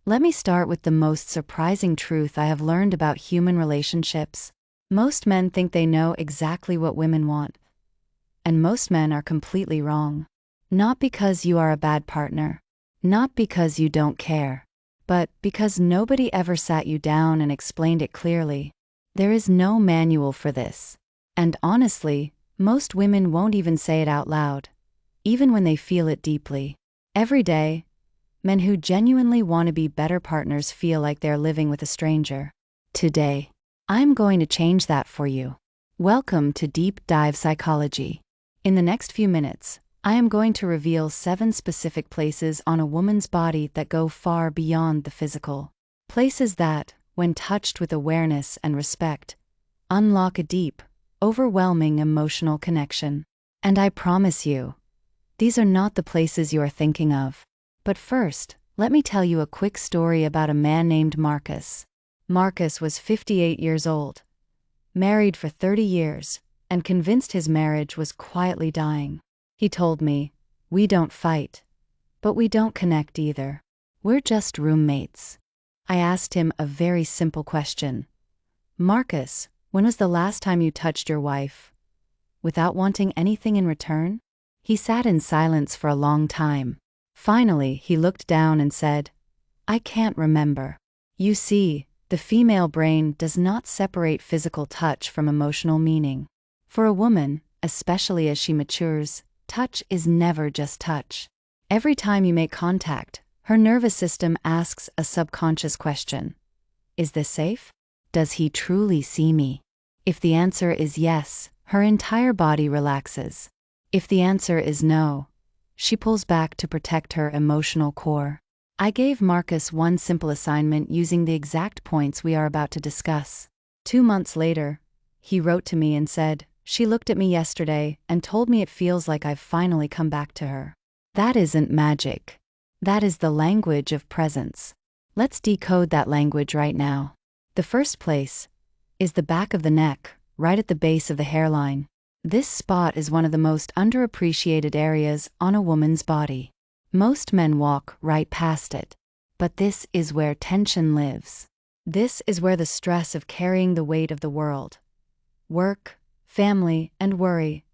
Let me start with the most surprising truth I have learned about human relationships. Most men think they know exactly what women want. And most men are completely wrong. Not because you are a bad partner. Not because you don't care. But because nobody ever sat you down and explained it clearly. There is no manual for this. And honestly, most women won't even say it out loud, even when they feel it deeply. Every day, men who genuinely want to be better partners feel like they're living with a stranger. Today, I'm going to change that for you. Welcome to Deep Dive Psychology. In the next few minutes, I am going to reveal 7 specific places on a woman's body that go far beyond the physical. Places that, when touched with awareness and respect, unlock a deep, overwhelming emotional connection. And I promise you, these are not the places you are thinking of. But first, let me tell you a quick story about a man named Marcus. Marcus was 58 years old, married for 30 years, and convinced his marriage was quietly dying. He told me, "We don't fight, but we don't connect either. We're just roommates." I asked him a very simple question. "Marcus, when was the last time you touched your wife without wanting anything in return?" He sat in silence for a long time. Finally, he looked down and said, "I can't remember." You see, the female brain does not separate physical touch from emotional meaning. For a woman, especially as she matures, touch is never just touch. Every time you make contact, her nervous system asks a subconscious question. Is this safe? Does he truly see me? If the answer is yes, her entire body relaxes. If the answer is no, she pulls back to protect her emotional core. I gave Marcus one simple assignment using the exact points we are about to discuss. 2 months later, he wrote to me and said, "She looked at me yesterday and told me it feels like I've finally come back to her." That isn't magic. That is the language of presence. Let's decode that language right now. The first place is the back of the neck, right at the base of the hairline. This spot is one of the most underappreciated areas on a woman's body. Most men walk right past it. But this is where tension lives. This is where the stress of carrying the weight of the world, work, family, and worry,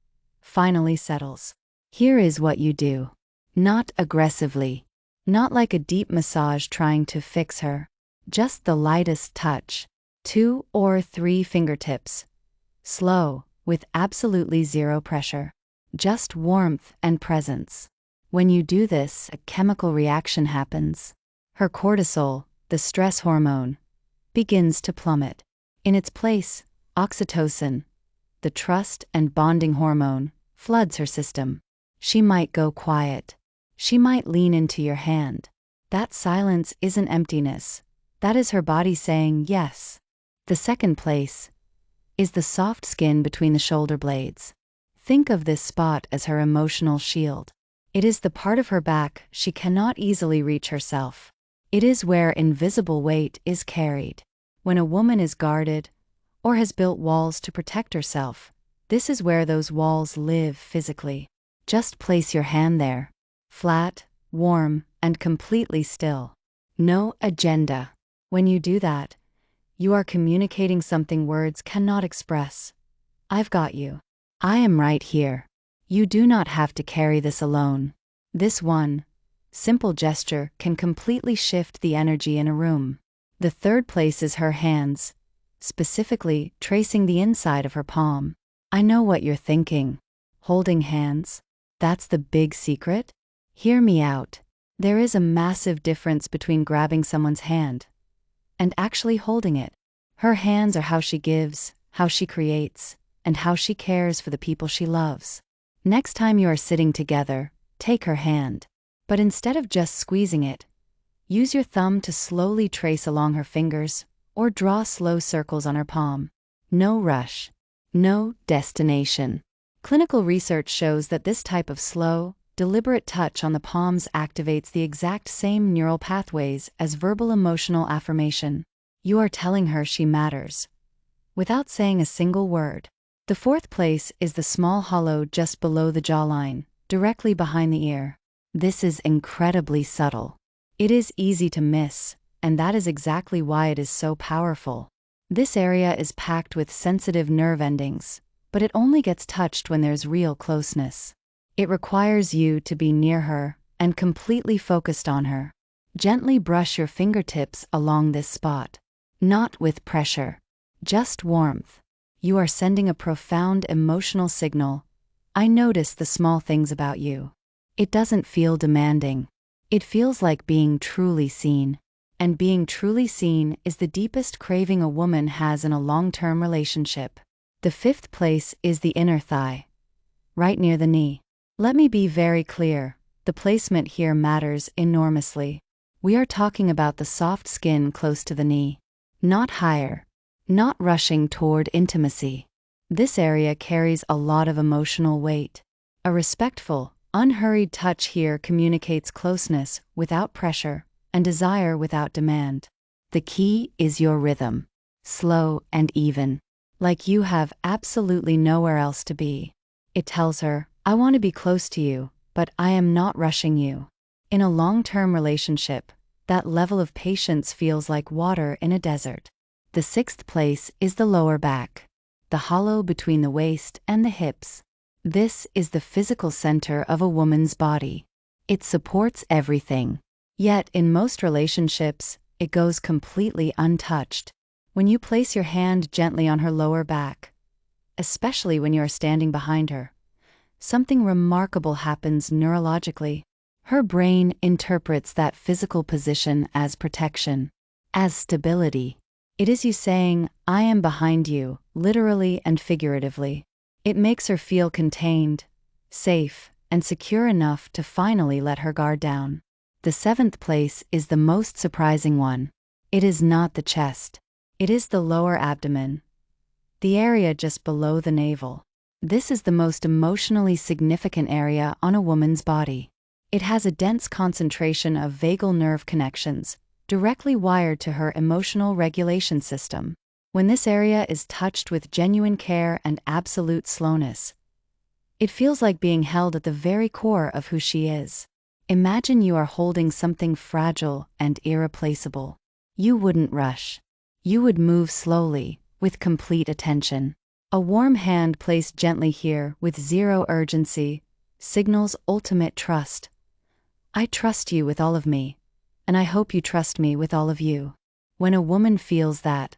finally settles. Here is what you do. Not aggressively. Not like a deep massage trying to fix her. Just the lightest touch. 2 or 3 fingertips. Slow, with absolutely zero pressure. Just warmth and presence. When you do this, a chemical reaction happens. Her cortisol, the stress hormone, begins to plummet. In its place, oxytocin, the trust and bonding hormone, floods her system. She might go quiet. She might lean into your hand. That silence isn't emptiness. That is her body saying yes. The second place is the soft skin between the shoulder blades. Think of this spot as her emotional shield. It is the part of her back she cannot easily reach herself. It is where invisible weight is carried. When a woman is guarded, or has built walls to protect herself, this is where those walls live physically. Just place your hand there. Flat, warm, and completely still. No agenda. When you do that, you are communicating something words cannot express. I've got you. I am right here. You do not have to carry this alone. This one simple gesture can completely shift the energy in a room. The third place is her hands, specifically tracing the inside of her palm. I know what you're thinking. Holding hands? That's the big secret? Hear me out. There is a massive difference between grabbing someone's hand and actually holding it. Her hands are how she gives, how she creates, and how she cares for the people she loves. Next time you are sitting together, take her hand. But instead of just squeezing it, use your thumb to slowly trace along her fingers or draw slow circles on her palm. No rush. No destination. Clinical research shows that this type of slow, deliberate touch on the palms activates the exact same neural pathways as verbal emotional affirmation. You are telling her she matters, without saying a single word. The fourth place is the small hollow just below the jawline, directly behind the ear. This is incredibly subtle. It is easy to miss, and that is exactly why it is so powerful. This area is packed with sensitive nerve endings, but it only gets touched when there's real closeness. It requires you to be near her and completely focused on her. Gently brush your fingertips along this spot. Not with pressure, just warmth. You are sending a profound emotional signal. I notice the small things about you. It doesn't feel demanding. It feels like being truly seen. And being truly seen is the deepest craving a woman has in a long-term relationship. The 5th place is the inner thigh, right near the knee. Let me be very clear, the placement here matters enormously. We are talking about the soft skin close to the knee. Not higher. Not rushing toward intimacy. This area carries a lot of emotional weight. A respectful, unhurried touch here communicates closeness without pressure and desire without demand. The key is your rhythm. Slow and even. Like you have absolutely nowhere else to be. It tells her, I want to be close to you, but I am not rushing you. In a long-term relationship, that level of patience feels like water in a desert. The 6th place is the lower back. The hollow between the waist and the hips. This is the physical center of a woman's body. It supports everything. Yet, in most relationships, it goes completely untouched. When you place your hand gently on her lower back, especially when you are standing behind her, something remarkable happens neurologically. Her brain interprets that physical position as protection, as stability. It is you saying, I am behind you, literally and figuratively. It makes her feel contained, safe, and secure enough to finally let her guard down. The 7th place is the most surprising one. It is not the chest. It is the lower abdomen, the area just below the navel. This is the most emotionally significant area on a woman's body. It has a dense concentration of vagal nerve connections, directly wired to her emotional regulation system. When this area is touched with genuine care and absolute slowness, it feels like being held at the very core of who she is. Imagine you are holding something fragile and irreplaceable. You wouldn't rush. You would move slowly, with complete attention. A warm hand placed gently here with zero urgency signals ultimate trust. I trust you with all of me, and I hope you trust me with all of you. When a woman feels that,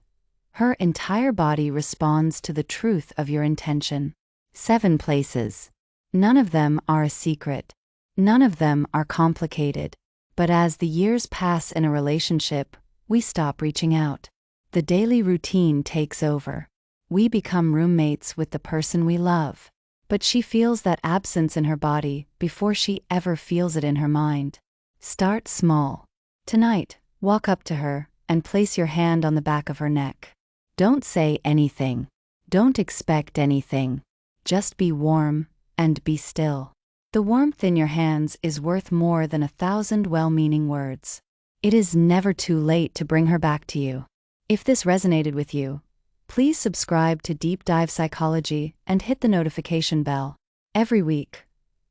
her entire body responds to the truth of your intention. 7 places. None of them are a secret. None of them are complicated. But as the years pass in a relationship, we stop reaching out. The daily routine takes over. We become roommates with the person we love. But she feels that absence in her body before she ever feels it in her mind. Start small. Tonight, walk up to her and place your hand on the back of her neck. Don't say anything. Don't expect anything. Just be warm and be still. The warmth in your hands is worth more than 1,000 well-meaning words. It is never too late to bring her back to you. If this resonated with you, please subscribe to Deep Dive Psychology and hit the notification bell. Every week,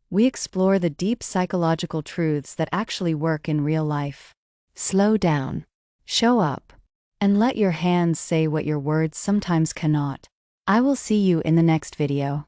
we explore the deep psychological truths that actually work in real life. Slow down, show up, and let your hands say what your words sometimes cannot. I will see you in the next video.